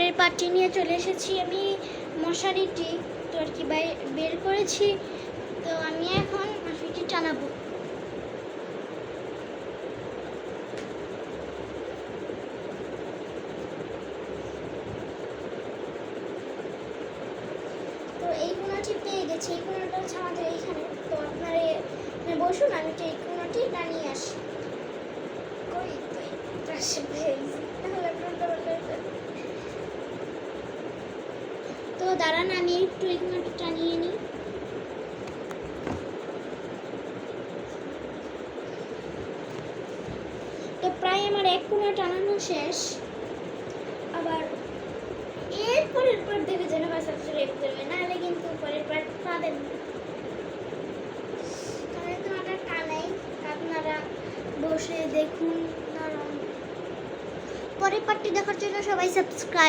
পরের পার্টটি নিয়ে চলে এসেছি। আমি মশারিটি তো আর কি বের করেছি, তো আমি এখন মশারিটি টানাবো। তো এই কোনাটি পেয়ে গেছি, এই কোনাটা হচ্ছে আমাদের এইখানে। তো আপনারা বসুন, আমি তো এই কোনাটি টানিয়ে আসি। কই তো এই পাশে পেয়ে গেছি, তাহলে তো দাঁড়ান, আমি একটু এই কোনাটি টানিয়ে নিই। তো প্রায় আমার এক কোনা টানানো শেষ। আবার এরপরের পার্ট দেখে যেন সাবস্ক্রাইব করবে, নাহলে কিন্তু পরের পার্ট পাবেন না। তাহলে তোমাটা টানাই, আপনারা বসে দেখুন। পরের পার্টটি দেখার জন্য সবাই সাবস্ক্রাইব।